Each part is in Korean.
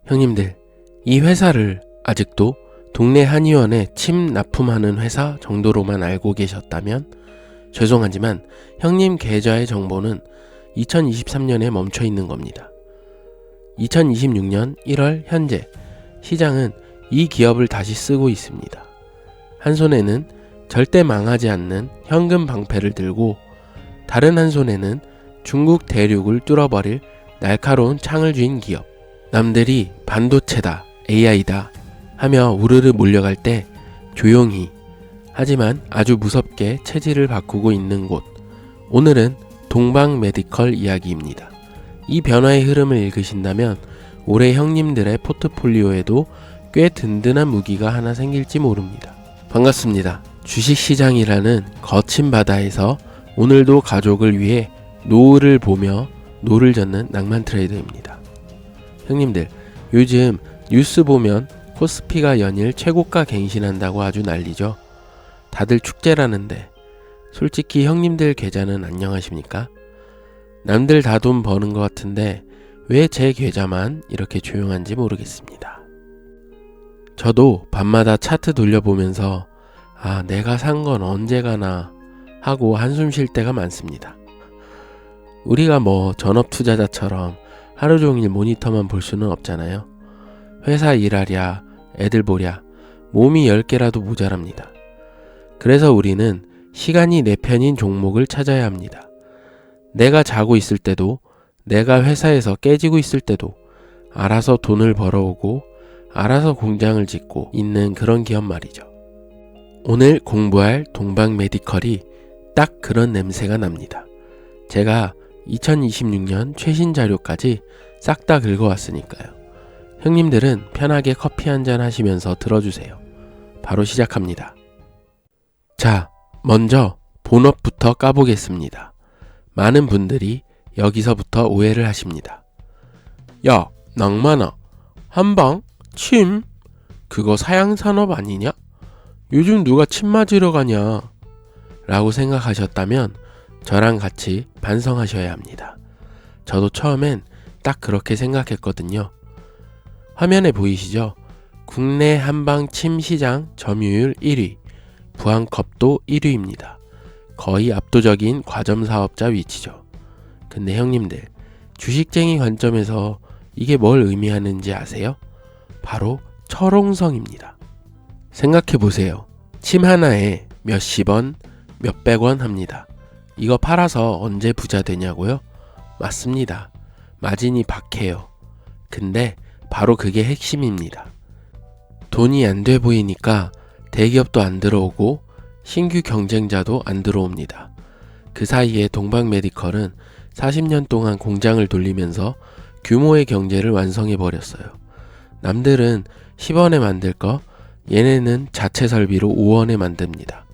형님들, 이 회사를 아직도 동네 한의원에 침 납품하는 회사 정도로만 알고 계셨다면 죄송하지만 형님 계좌의 정보는 2023년에 멈춰 있는 겁니다. 2026년 1월 현재 시장은 이 기업을 다시 쓰고 있습니다. 한 손에는 절대 망하지 않는 현금 방패를 들고 다른 한 손에는 중국 대륙을 뚫어버릴 날카로운 창을 쥔 기업. 남들이 반도체다, AI다 하며 우르르 몰려갈 때 조용히 하지만 아주 무섭게 체질을 바꾸고 있는 곳. 오늘은 동방 메디컬 이야기입니다. 이 변화의 흐름을 읽으신다면 올해 형님들의 포트폴리오에도 꽤 든든한 무기가 하나 생길지 모릅니다. 반갑습니다. 주식시장이라는 거친 바다에서 오늘도 가족을 위해 노을을 보며 노를 젓는 낭만 트레이더입니다. 형님들, 요즘 뉴스 보면 코스피가 연일 최고가 갱신한다고 아주 난리죠. 다들 축제라는데 솔직히 형님들 계좌는 안녕하십니까? 남들 다 돈 버는 것 같은데 왜 제 계좌만 이렇게 조용한지 모르겠습니다. 저도 밤마다 차트 돌려보면서 내가 산 건 언제 가나 하고 한숨 쉴 때가 많습니다. 우리가 전업 투자자처럼 하루 종일 모니터만 볼 수는 없잖아요. 회사 일하랴, 애들 보랴, 몸이 10개라도 모자랍니다. 그래서 우리는 시간이 내 편인 종목을 찾아야 합니다. 내가 자고 있을 때도, 내가 회사에서 깨지고 있을 때도 알아서 돈을 벌어오고 알아서 공장을 짓고 있는 그런 기업 말이죠. 오늘 공부할 동방 메디컬이 딱 그런 냄새가 납니다. 제가 2026년 최신 자료까지 싹 다 긁어왔으니까요. 형님들은 편하게 커피 한잔 하시면서 들어주세요. 바로 시작합니다. 자, 먼저 본업부터 까보겠습니다. 많은 분들이 여기서부터 오해를 하십니다. 야, 낭만아, 한방? 침? 그거 사양산업 아니냐? 요즘 누가 침 맞으러 가냐? 라고 생각하셨다면 저랑 같이 반성하셔야 합니다. 저도 처음엔 딱 그렇게 생각했거든요. 화면에 보이시죠? 국내 한방 침 시장 점유율 1위, 부항컵도 1위입니다. 거의 압도적인 과점 사업자 위치죠. 근데 형님들, 주식쟁이 관점에서 이게 뭘 의미하는지 아세요? 바로 철옹성입니다. 생각해보세요. 침 하나에 몇십 원, 몇백 원 합니다. 이거 팔아서 언제 부자 되냐고요? 맞습니다. 마진이 박해요. 근데 바로 그게 핵심입니다. 돈이 안 돼 보이니까 대기업도 안 들어오고 신규 경쟁자도 안 들어옵니다. 그 사이에 동방 메디컬은 40년 동안 공장을 돌리면서 규모의 경제를 완성해 버렸어요. 남들은 10원에 만들 거 얘네는 자체 설비로 5원에 만듭니다.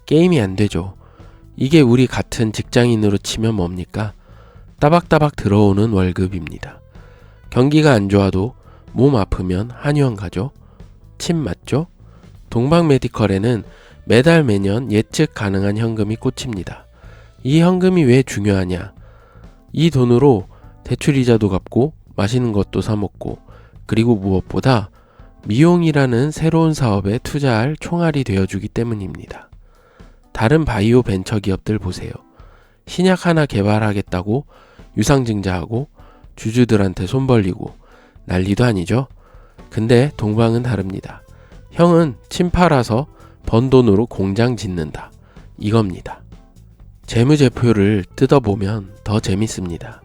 게임이 안 되죠. 이게 우리 같은 직장인으로 치면 뭡니까? 따박따박 들어오는 월급입니다. 경기가 안 좋아도 몸 아프면 한의원 가죠. 침 맞죠? 동방 메디컬에는 매달 매년 예측 가능한 현금이 꽂힙니다. 이 현금이 왜 중요하냐? 이 돈으로 대출이자도 갚고 맛있는 것도 사 먹고 그리고 무엇보다 미용이라는 새로운 사업에 투자할 총알이 되어주기 때문입니다. 다른 바이오 벤처 기업들 보세요. 신약 하나 개발하겠다고 유상증자하고 주주들한테 손 벌리고 난리도 아니죠? 근데 동방은 다릅니다. 형은 침 팔아서 번 돈으로 공장 짓는다. 이겁니다. 재무제표를 뜯어보면 더 재밌습니다.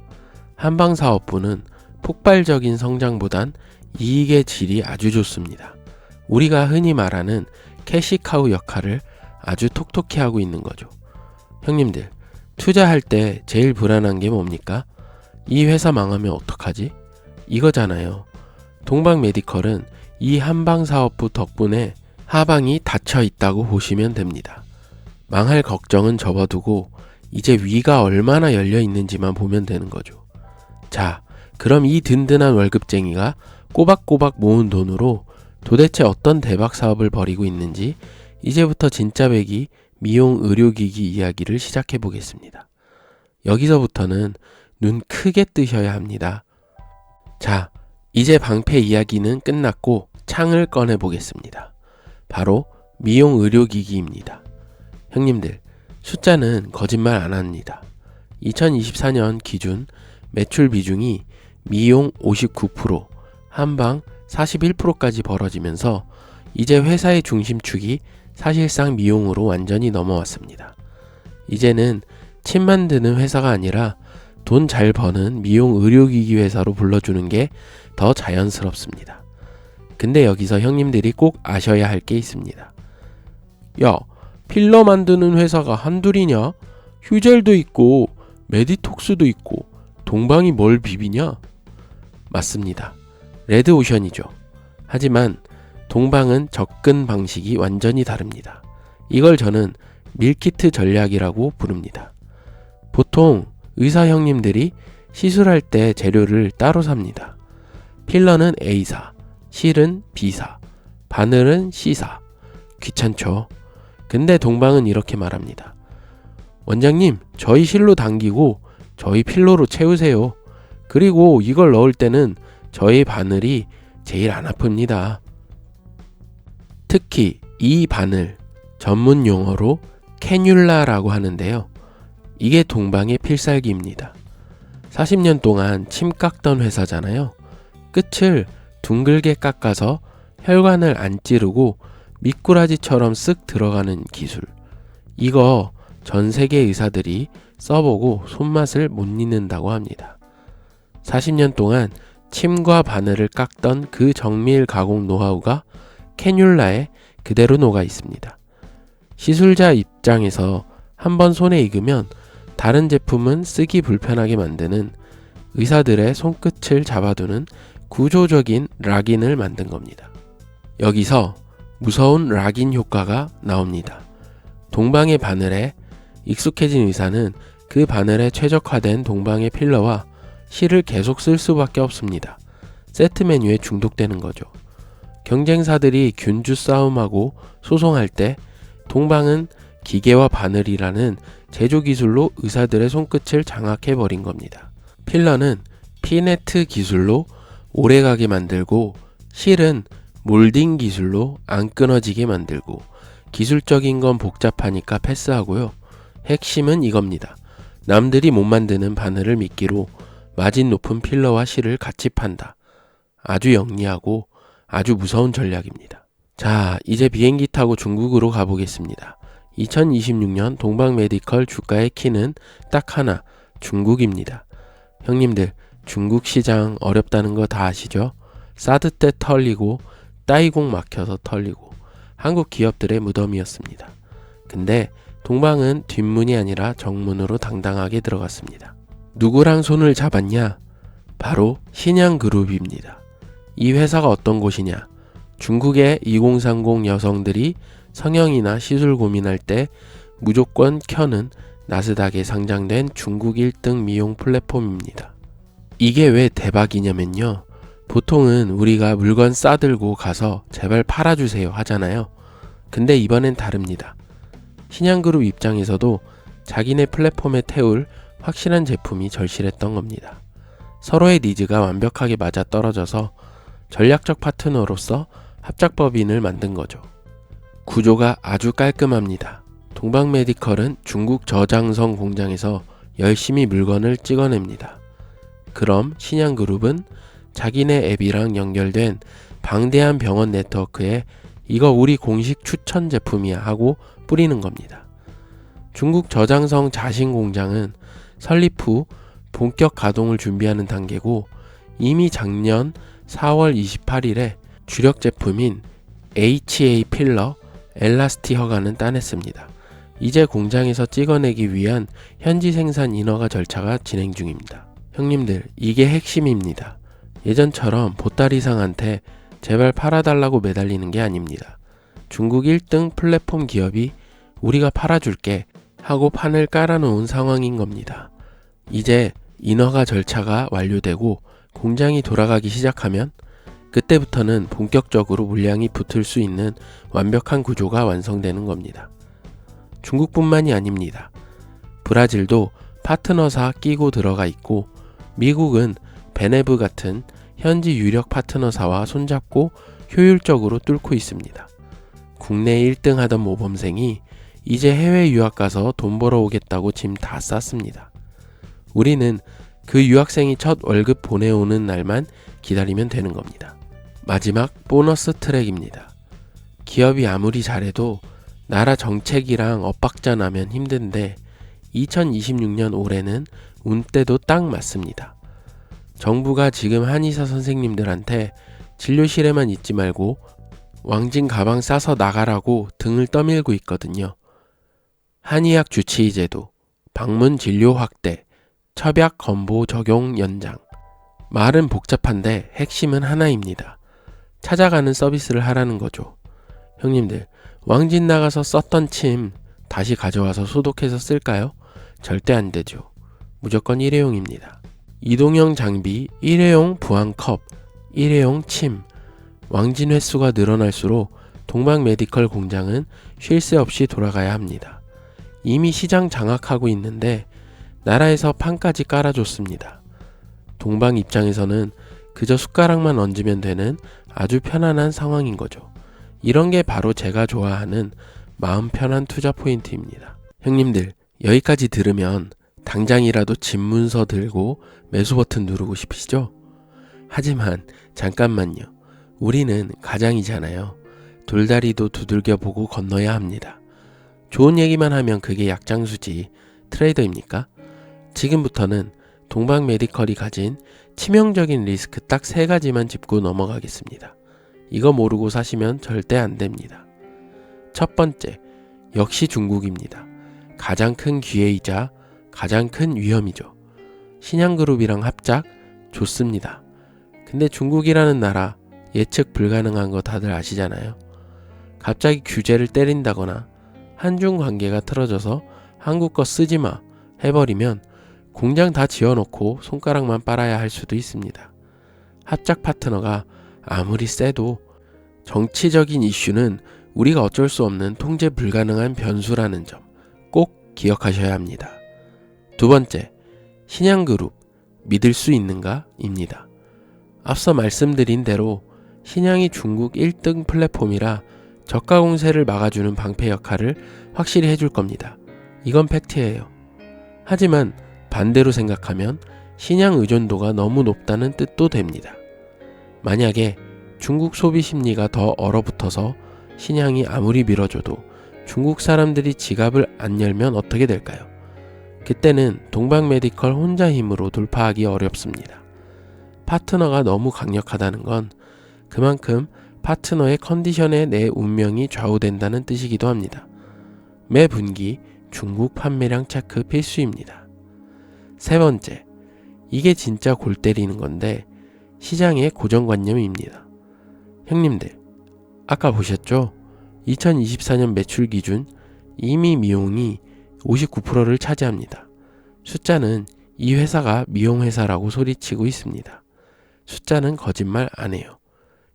한방사업부는 폭발적인 성장보단 이익의 질이 아주 좋습니다. 우리가 흔히 말하는 캐시카우 역할을 아주 톡톡히 하고 있는 거죠. 형님들, 투자할 때 제일 불안한 게 뭡니까? 이 회사 망하면 어떡하지? 이거잖아요. 동방 메디컬은 이 한방사업부 덕분에 하방이 닫혀 있다고 보시면 됩니다. 망할 걱정은 접어두고 이제 위가 얼마나 열려 있는지만 보면 되는 거죠. 자, 그럼 이 든든한 월급쟁이가 꼬박꼬박 모은 돈으로 도대체 어떤 대박 사업을 벌이고 있는지 이제부터 진짜 배기 미용 의료기기 이야기를 시작해 보겠습니다. 여기서부터는 눈 크게 뜨셔야 합니다. 자, 이제 방패 이야기는 끝났고 창을 꺼내 보겠습니다. 바로 미용 의료기기입니다. 형님들, 숫자는 거짓말 안 합니다. 2024년 기준 매출 비중이 미용 59%, 한방 41%까지 벌어지면서 이제 회사의 중심축이 사실상 미용으로 완전히 넘어왔습니다. 이제는 침 만드는 회사가 아니라 돈 잘 버는 미용 의료기기 회사로 불러주는 게 더 자연스럽습니다. 근데 여기서 형님들이 꼭 아셔야 할 게 있습니다. 야, 필러 만드는 회사가 한둘이냐? 휴젤도 있고 메디톡스도 있고 동방이 뭘 비비냐? 맞습니다. 레드오션이죠. 하지만 동방은 접근 방식이 완전히 다릅니다. 이걸 저는 밀키트 전략이라고 부릅니다. 보통 의사 형님들이 시술할 때 재료를 따로 삽니다. 필러는 A사, 실은 B사, 바늘은 C사. 귀찮죠? 근데 동방은 이렇게 말합니다. 원장님, 저희 실로 당기고 저희 필러로 채우세요. 그리고 이걸 넣을 때는 저희 바늘이 제일 안 아픕니다. 특히 이 바늘, 전문 용어로 캐뉼라라고 하는데요. 이게 동방의 필살기입니다. 40년 동안 침 깎던 회사잖아요. 끝을 둥글게 깎아서 혈관을 안 찌르고 미꾸라지처럼 쓱 들어가는 기술. 이거 전 세계 의사들이 써보고 손맛을 못 잊는다고 합니다. 40년 동안 침과 바늘을 깎던 그 정밀 가공 노하우가 캐뉼라에 그대로 녹아 있습니다. 시술자 입장에서 한번 손에 익으면 다른 제품은 쓰기 불편하게 만드는 의사들의 손끝을 잡아두는 구조적인 락인을 만든 겁니다. 여기서 무서운 락인 효과가 나옵니다. 동방의 바늘에 익숙해진 의사는 그 바늘에 최적화된 동방의 필러와 실을 계속 쓸 수밖에 없습니다. 세트 메뉴에 중독되는 거죠. 경쟁사들이 균주 싸움하고 소송할 때 동방은 기계와 바늘이라는 제조 기술로 의사들의 손끝을 장악해버린 겁니다. 필러는 피네트 기술로 오래가게 만들고 실은 몰딩 기술로 안 끊어지게 만들고 기술적인 건 복잡하니까 패스하고요. 핵심은 이겁니다. 남들이 못 만드는 바늘을 미끼로 마진 높은 필러와 실을 같이 판다. 아주 영리하고 아주 무서운 전략입니다. 자, 이제 비행기 타고 중국으로 가보겠습니다. 2026년 동방메디컬 주가의 키는 딱 하나, 중국입니다. 형님들, 중국 시장 어렵다는 거 다 아시죠? 사드 때 털리고 따이공 막혀서 털리고 한국 기업들의 무덤이었습니다. 근데 동방은 뒷문이 아니라 정문으로 당당하게 들어갔습니다. 누구랑 손을 잡았냐? 바로 신양그룹입니다. 이 회사가 어떤 곳이냐? 중국의 2030 여성들이 성형이나 시술 고민할 때 무조건 켜는 나스닥에 상장된 중국 1등 미용 플랫폼입니다. 이게 왜 대박이냐면요. 보통은 우리가 물건 싸들고 가서 제발 팔아주세요 하잖아요. 근데 이번엔 다릅니다. 신양그룹 입장에서도 자기네 플랫폼에 태울 확실한 제품이 절실했던 겁니다. 서로의 니즈가 완벽하게 맞아떨어져서 전략적 파트너로서 합작법인을 만든 거죠. 구조가 아주 깔끔합니다. 동방메디컬은 중국 저장성 공장에서 열심히 물건을 찍어냅니다. 그럼 신양그룹은 자기네 앱이랑 연결된 방대한 병원 네트워크에 이거 우리 공식 추천 제품이야 하고 뿌리는 겁니다. 중국 저장성 자신 공장은 설립 후 본격 가동을 준비하는 단계고 이미 작년 4월 28일에 주력 제품인 HA 필러 엘라스티 허가는 따냈습니다. 이제 공장에서 찍어내기 위한 현지 생산 인허가 절차가 진행 중입니다. 형님들, 이게 핵심입니다. 예전처럼 보따리상한테 제발 팔아달라고 매달리는 게 아닙니다. 중국 1등 플랫폼 기업이 우리가 팔아줄게 하고 판을 깔아놓은 상황인 겁니다. 이제 인허가 절차가 완료되고 공장이 돌아가기 시작하면 그때부터는 본격적으로 물량이 붙을 수 있는 완벽한 구조가 완성되는 겁니다. 중국뿐만이 아닙니다. 브라질도 파트너사 끼고 들어가 있고 미국은 베네브 같은 현지 유력 파트너사와 손잡고 효율적으로 뚫고 있습니다. 국내 1등 하던 모범생이 이제 해외 유학 가서 돈 벌어오겠다고 짐 다 쌌습니다. 우리는 그 유학생이 첫 월급 보내오는 날만 기다리면 되는 겁니다. 마지막 보너스 트랙입니다. 기업이 아무리 잘해도 나라 정책이랑 엇박자 나면 힘든데 2026년 올해는 운때도 딱 맞습니다. 정부가 지금 한의사 선생님들한테 진료실에만 있지 말고 왕진 가방 싸서 나가라고 등을 떠밀고 있거든요. 한의학 주치의 제도, 방문 진료 확대, 첩약 건보 적용 연장. 말은 복잡한데 핵심은 하나입니다. 찾아가는 서비스를 하라는 거죠. 형님들, 왕진 나가서 썼던 침 다시 가져와서 소독해서 쓸까요? 절대 안 되죠. 무조건 일회용입니다. 이동형 장비, 일회용 부항컵, 일회용 침. 왕진 횟수가 늘어날수록 동방 메디컬 공장은 쉴 새 없이 돌아가야 합니다. 이미 시장 장악하고 있는데 나라에서 판까지 깔아줬습니다. 동방 입장에서는 그저 숟가락만 얹으면 되는 아주 편안한 상황인 거죠. 이런 게 바로 제가 좋아하는 마음 편한 투자 포인트입니다. 형님들, 여기까지 들으면 당장이라도 집문서 들고 매수 버튼 누르고 싶으시죠? 하지만 잠깐만요. 우리는 가장이잖아요. 돌다리도 두들겨 보고 건너야 합니다. 좋은 얘기만 하면 그게 약장수지 트레이더입니까? 지금부터는 동방 메디컬이 가진 치명적인 리스크 딱 3가지만 짚고 넘어가겠습니다. 이거 모르고 사시면 절대 안 됩니다. 첫 번째, 역시 중국입니다. 가장 큰 기회이자 가장 큰 위험이죠. 신양그룹이랑 합작 좋습니다. 근데 중국이라는 나라 예측 불가능한 거 다들 아시잖아요. 갑자기 규제를 때린다거나 한중 관계가 틀어져서 한국 거 쓰지 마 해버리면 공장 다 지어놓고 손가락만 빨아야 할 수도 있습니다. 합작 파트너가 아무리 세도 정치적인 이슈는 우리가 어쩔 수 없는 통제 불가능한 변수라는 점 꼭 기억하셔야 합니다. 두 번째, 신양그룹 믿을 수 있는가? 입니다. 앞서 말씀드린 대로 신양이 중국 1등 플랫폼이라 저가 공세를 막아주는 방패 역할을 확실히 해줄 겁니다. 이건 팩트예요. 하지만 반대로 생각하면 신양 의존도가 너무 높다는 뜻도 됩니다. 만약에 중국 소비 심리가 더 얼어붙어서 신양이 아무리 밀어줘도 중국 사람들이 지갑을 안 열면 어떻게 될까요? 그때는 동방 메디컬 혼자 힘으로 돌파하기 어렵습니다. 파트너가 너무 강력하다는 건 그만큼 파트너의 컨디션에 내 운명이 좌우된다는 뜻이기도 합니다. 매 분기 중국 판매량 체크 필수입니다. 세 번째, 이게 진짜 골 때리는 건데 시장의 고정관념입니다. 형님들, 아까 보셨죠? 2024년 매출 기준 이미 미용이 59%를 차지합니다. 숫자는 이 회사가 미용회사라고 소리치고 있습니다. 숫자는 거짓말 안 해요.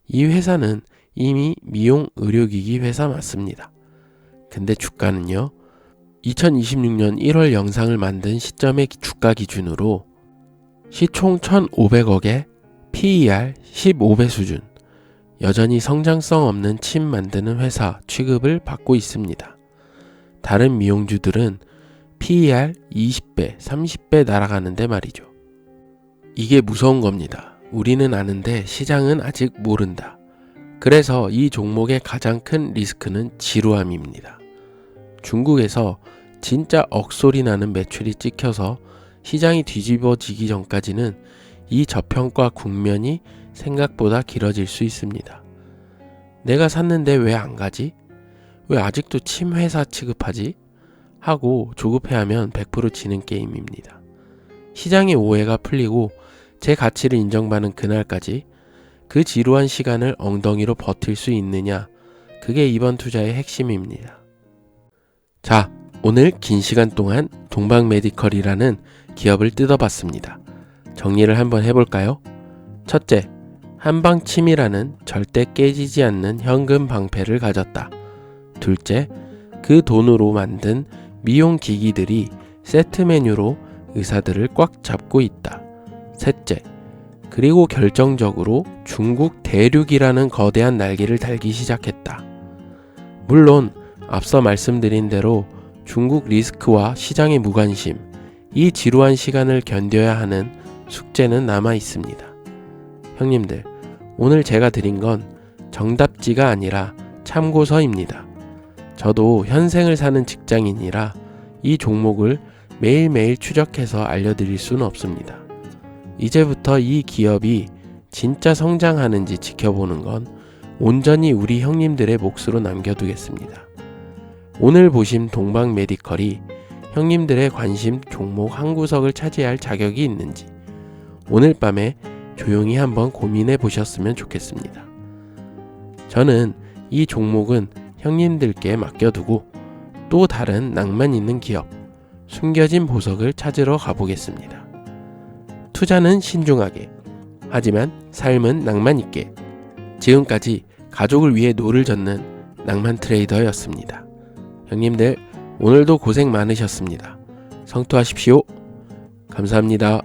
이 회사는 이미 미용 의료기기 회사 맞습니다. 근데 주가는요, 2026년 1월 영상을 만든 시점의 주가 기준으로 시총 1,500억에 PER 15배 수준, 여전히 성장성 없는 침 만드는 회사 취급을 받고 있습니다. 다른 미용주들은 PER 20배, 30배 날아가는데 말이죠. 이게 무서운 겁니다. 우리는 아는데 시장은 아직 모른다. 그래서 이 종목의 가장 큰 리스크는 지루함입니다. 중국에서 진짜 억소리 나는 매출이 찍혀서 시장이 뒤집어지기 전까지는 이 저평가 국면이 생각보다 길어질 수 있습니다. 내가 샀는데 왜 안 가지? 왜 아직도 침회사 취급하지? 하고 조급해하면 100% 지는 게임입니다. 시장의 오해가 풀리고 제 가치를 인정받는 그날까지 그 지루한 시간을 엉덩이로 버틸 수 있느냐, 그게 이번 투자의 핵심입니다. 자, 오늘 긴 시간 동안 동방 메디컬이라는 기업을 뜯어봤습니다. 정리를 한번 해볼까요? 첫째, 한방침이라는 절대 깨지지 않는 현금 방패를 가졌다. 둘째, 그 돈으로 만든 미용 기기들이 세트 메뉴로 의사들을 꽉 잡고 있다. 셋째, 그리고 결정적으로 중국 대륙이라는 거대한 날개를 달기 시작했다. 물론 앞서 말씀드린 대로 중국 리스크와 시장의 무관심, 이 지루한 시간을 견뎌야 하는 숙제는 남아 있습니다. 형님들, 오늘 제가 드린 건 정답지가 아니라 참고서입니다. 저도 현생을 사는 직장인이라 이 종목을 매일매일 추적해서 알려드릴 수는 없습니다. 이제부터 이 기업이 진짜 성장하는지 지켜보는 건 온전히 우리 형님들의 몫으로 남겨두겠습니다. 오늘 보신 동방 메디컬이 형님들의 관심 종목 한 구석을 차지할 자격이 있는지 오늘 밤에 조용히 한번 고민해 보셨으면 좋겠습니다. 저는 이 종목은 형님들께 맡겨두고 또 다른 낭만 있는 기업, 숨겨진 보석을 찾으러 가보겠습니다. 투자는 신중하게, 하지만 삶은 낭만 있게. 지금까지 가족을 위해 노를 젓는 낭만 트레이더였습니다. 형님들, 오늘도 고생 많으셨습니다. 성투하십시오. 감사합니다.